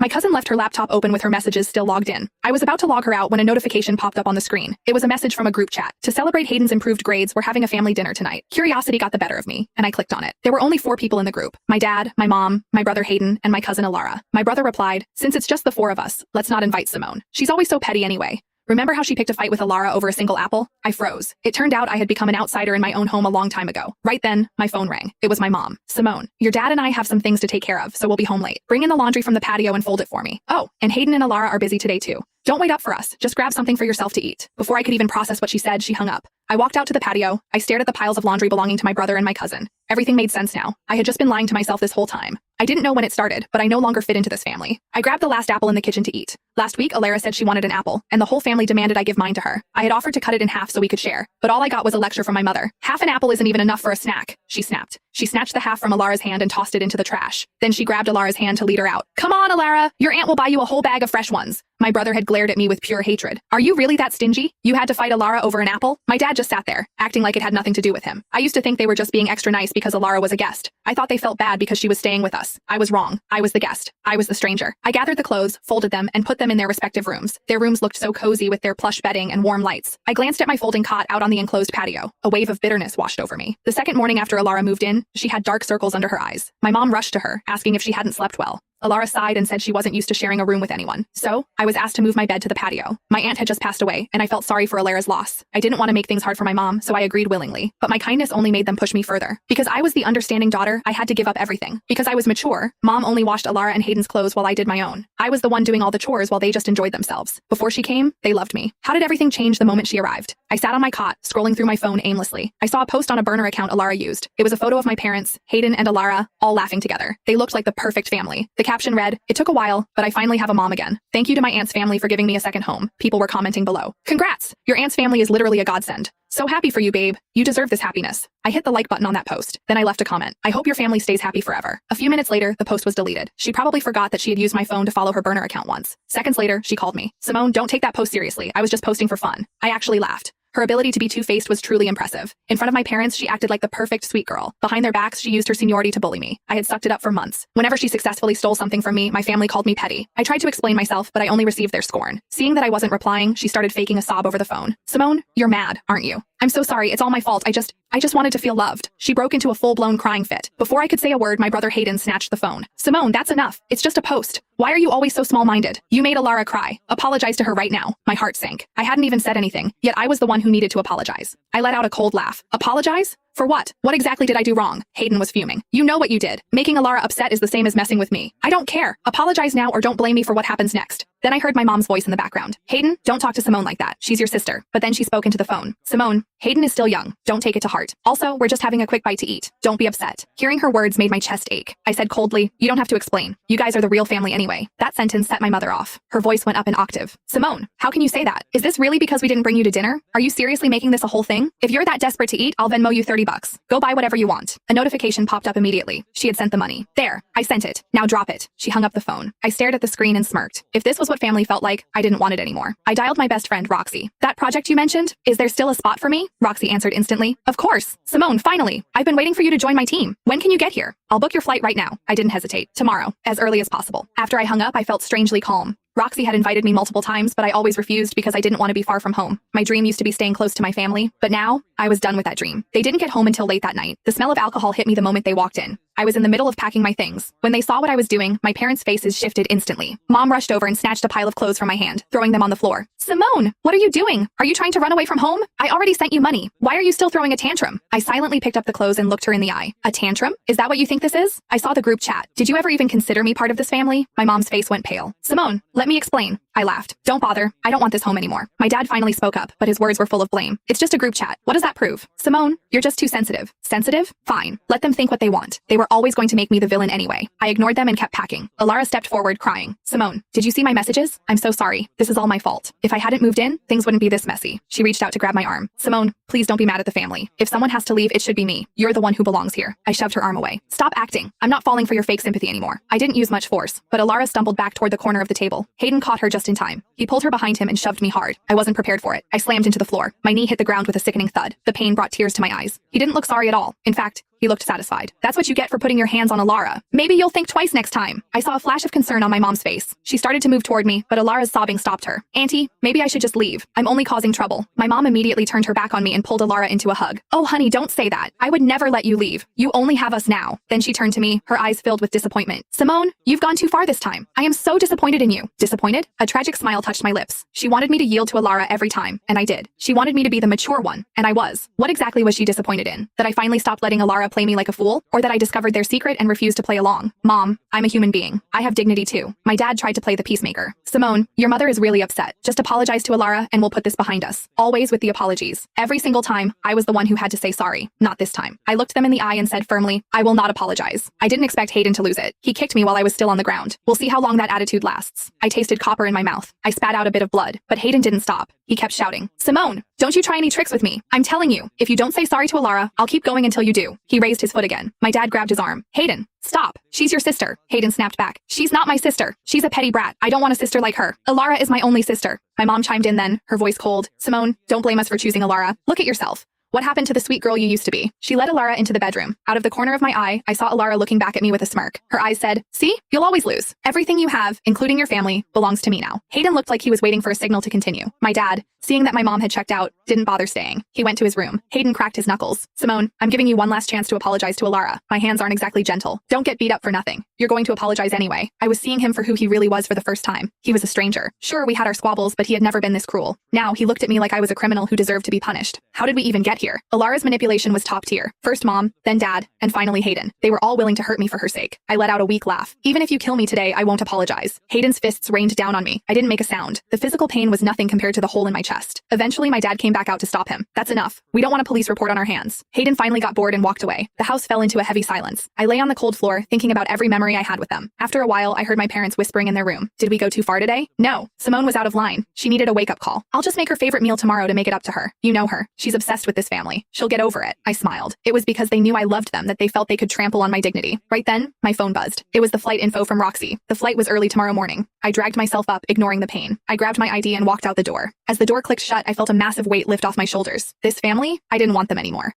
My cousin left her laptop open with her messages still logged in. I was about to log her out when a notification popped up on the screen. It was a message from a group chat. To celebrate Hayden's improved grades, we're having a family dinner tonight. Curiosity got the better of me, and I clicked on it. There were only 4 people in the group. My dad, my mom, my brother Hayden, and my cousin Alara. My brother replied, "Since it's just the 4 of us, let's not invite Simone. She's always so petty anyway. Remember how she picked a fight with Alara over a single apple?" I froze. It turned out I had become an outsider in my own home a long time ago. Right then, my phone rang. It was my mom. "Simone, your dad and I have some things to take care of, so we'll be home late. Bring in the laundry from the patio and fold it for me. Oh, and Hayden and Alara are busy today too. Don't wait up for us. Just grab something for yourself to eat." Before I could even process what she said, she hung up. I walked out to the patio. I stared at the piles of laundry belonging to my brother and my cousin. Everything made sense now. I had just been lying to myself this whole time. I didn't know when it started, but I no longer fit into this family. I grabbed the last apple in the kitchen to eat. Last week, Alara said she wanted an apple, and the whole family demanded I give mine to her. I had offered to cut it in half so we could share, but all I got was a lecture from my mother. "Half an apple isn't even enough for a snack," she snapped. She snatched the half from Alara's hand and tossed it into the trash. Then she grabbed Alara's hand to lead her out. "Come on, Alara, your aunt will buy you a whole bag of fresh ones." My brother had glared at me with pure hatred. "Are you really that stingy? You had to fight Alara over an apple?" My dad just sat there, acting like it had nothing to do with him. I used to think they were just being extra nice because Alara was a guest. I thought they felt bad because she was staying with us. I was wrong. I was the guest. I was the stranger. I gathered the clothes, folded them, and put them in their respective rooms. Their rooms looked so cozy with their plush bedding and warm lights. I glanced at my folding cot out on the enclosed patio. A wave of bitterness washed over me. The second morning after Alara moved in, she had dark circles under her eyes. My mom rushed to her, asking if she hadn't slept well. Alara sighed and said she wasn't used to sharing a room with anyone. So, I was asked to move my bed to the patio. My aunt had just passed away, and I felt sorry for Alara's loss. I didn't want to make things hard for my mom, so I agreed willingly. But my kindness only made them push me further. Because I was the understanding daughter, I had to give up everything. Because I was mature, Mom only washed Alara and Hayden's clothes while I did my own. I was the one doing all the chores while they just enjoyed themselves. Before she came, they loved me. How did everything change the moment she arrived? I sat on my cot, scrolling through my phone aimlessly. I saw a post on a burner account Alara used. It was a photo of my parents, Hayden and Alara, all laughing together. They looked like the perfect family. The caption read, "It took a while, but I finally have a mom again. Thank you to my aunt's family for giving me a second home." People were commenting below. "Congrats! Your aunt's family is literally a godsend. So happy for you, babe. You deserve this happiness." I hit the like button on that post. Then I left a comment. "I hope your family stays happy forever." A few minutes later, the post was deleted. She probably forgot that she had used my phone to follow her burner account once. Seconds later, she called me. "Simone, don't take that post seriously. I was just posting for fun." I actually laughed. Her ability to be two-faced was truly impressive. In front of my parents, she acted like the perfect sweet girl. Behind their backs, she used her seniority to bully me. I had sucked it up for months. Whenever she successfully stole something from me, my family called me petty. I tried to explain myself, but I only received their scorn. Seeing that I wasn't replying, she started faking a sob over the phone. "Simone, you're mad, aren't you? I'm so sorry, it's all my fault. I just wanted to feel loved." She broke into a full-blown crying fit. Before I could say a word, my brother Hayden snatched the phone. "Simone, that's enough. It's just a post. Why are you always so small-minded? You made Alara cry. Apologize to her right now." My heart sank. I hadn't even said anything, yet I was the one who needed to apologize. I let out a cold laugh. "Apologize? For what? What exactly did I do wrong?" Hayden was fuming. "You know what you did. Making Alara upset is the same as messing with me. I don't care. Apologize now or don't blame me for what happens next." Then I heard my mom's voice in the background. "Hayden, don't talk to Simone like that. She's your sister." But then she spoke into the phone. "Simone, Hayden is still young. Don't take it to heart. Also, we're just having a quick bite to eat. Don't be upset." Hearing her words made my chest ache. I said coldly, "You don't have to explain. You guys are the real family anyway." That sentence set my mother off. Her voice went up an octave. "Simone, how can you say that? Is this really because we didn't bring you to dinner? Are you seriously making this a whole thing? If you're that desperate to eat, I'll Venmo you $30. Go buy whatever you want." A notification popped up immediately. She had sent the money. "There, I sent it. Now drop it." She hung up the phone. I stared at the screen and smirked. If this was what family felt like, I didn't want it anymore. I dialed my best friend, Roxy. "That project you mentioned, is there still a spot for me?" Roxy answered instantly. "Of course. Simone, finally. I've been waiting for you to join my team. When can you get here?" "I'll book your flight right now." I didn't hesitate. "Tomorrow, as early as possible." After I hung up, I felt strangely calm. Roxy had invited me multiple times, but I always refused because I didn't want to be far from home. My dream used to be staying close to my family, but now, I was done with that dream. They didn't get home until late that night. The smell of alcohol hit me the moment they walked in. I was in the middle of packing my things. When they saw what I was doing, my parents' faces shifted instantly. Mom rushed over and snatched a pile of clothes from my hand, throwing them on the floor. "Simone, what are you doing? Are you trying to run away from home? I already sent you money. Why are you still throwing a tantrum?" I silently picked up the clothes and looked her in the eye. "A tantrum? Is that what you think this is?" I saw the group chat. "Did you ever even consider me part of this family?" My mom's face went pale. "Simone, let me explain." I laughed. "Don't bother. I don't want this home anymore." My dad finally spoke up, but his words were full of blame. "It's just a group chat. What does that prove?" "Simone, you're just too sensitive." "Sensitive? Fine. Let them think what they want. They were always going to make me the villain anyway." I ignored them and kept packing. Alara stepped forward, crying. "Simone, did you see my messages? I'm so sorry. This is all my fault. If I hadn't moved in, things wouldn't be this messy." She reached out to grab my arm. "Simone, please don't be mad at the family. If someone has to leave, it should be me. You're the one who belongs here." I shoved her arm away. "Stop acting. I'm not falling for your fake sympathy anymore." I didn't use much force, but Alara stumbled back toward the corner of the table. Hayden caught her just in time. He pulled her behind him and shoved me hard. I wasn't prepared for it. I slammed into the floor. My knee hit the ground with a sickening thud. The pain brought tears to my eyes. He didn't look sorry at all. In fact, he He looked satisfied. That's what you get for putting your hands on Alara. Maybe you'll think twice next time. I saw a flash of concern on my mom's face. She started to move toward me, but Alara's sobbing stopped her. Auntie, maybe I should just leave. I'm only causing trouble. My mom immediately turned her back on me and pulled Alara into a hug. Oh honey, don't say that. I would never let you leave. You only have us now. Then she turned to me, her eyes filled with disappointment. Simone, you've gone too far this time. I am so disappointed in you. Disappointed? A tragic smile touched my lips. She wanted me to yield to Alara every time, and I did. She wanted me to be the mature one, and I was. What exactly was she disappointed in? That I finally stopped letting Alara play me like a fool? Or that I discovered their secret and refused to play along? Mom, I'm a human being. I have dignity too. My dad tried to play the peacemaker. Simone, your mother is really upset. Just apologize to Alara and we'll put this behind us. Always with the apologies. Every single time, I was the one who had to say sorry. Not this time. I looked them in the eye and said firmly, I will not apologize. I didn't expect Hayden to lose it. He kicked me while I was still on the ground. We'll see how long that attitude lasts. I tasted copper in my mouth. I spat out a bit of blood, but Hayden didn't stop. He kept shouting, Simone, don't you try any tricks with me. I'm telling you, if you don't say sorry to Alara, I'll keep going until you do. He raised his foot again. My dad grabbed his arm. Hayden, stop. She's your sister. Hayden snapped back. She's not my sister. She's a petty brat. I don't want a sister like her. Alara is my only sister. My mom chimed in then, her voice cold. Simone, don't blame us for choosing Alara. Look at yourself. What happened to the sweet girl you used to be? She led Alara into the bedroom. Out of the corner of my eye, I saw Alara looking back at me with a smirk. Her eyes said, see? You'll always lose. Everything you have, including your family, belongs to me now. Hayden looked like he was waiting for a signal to continue. My dad, seeing that my mom had checked out, didn't bother staying. He went to his room. Hayden cracked his knuckles. Simone, I'm giving you one last chance to apologize to Alara. My hands aren't exactly gentle. Don't get beat up for nothing. You're going to apologize anyway. I was seeing him for who he really was for the first time. He was a stranger. Sure, we had our squabbles, but he had never been this cruel. Now, he looked at me like I was a criminal who deserved to be punished. How did we even get here? Alara's manipulation was top tier. First mom, then dad, and finally Hayden. They were all willing to hurt me for her sake. I let out a weak laugh. Even if you kill me today, I won't apologize. Hayden's fists rained down on me. I didn't make a sound. The physical pain was nothing compared to the hole in my chest. Eventually, my dad came back out to stop him. That's enough. We don't want a police report on our hands. Hayden finally got bored and walked away. The house fell into a heavy silence. I lay on the cold floor, thinking about every memory I had with them. After a while, I heard my parents whispering in their room. Did we go too far today? No. Simone was out of line. She needed a wake-up call. I'll just make her favorite meal tomorrow to make it up to her. You know her. She's obsessed with this family. She'll get over it. I smiled. It was because they knew I loved them that they felt they could trample on my dignity. Right then, my phone buzzed. It was the flight info from Roxy. The flight was early tomorrow morning. I dragged myself up, ignoring the pain. I grabbed my ID and walked out the door. As the door clicked shut, I felt a massive weight lift off my shoulders. This family? I didn't want them anymore.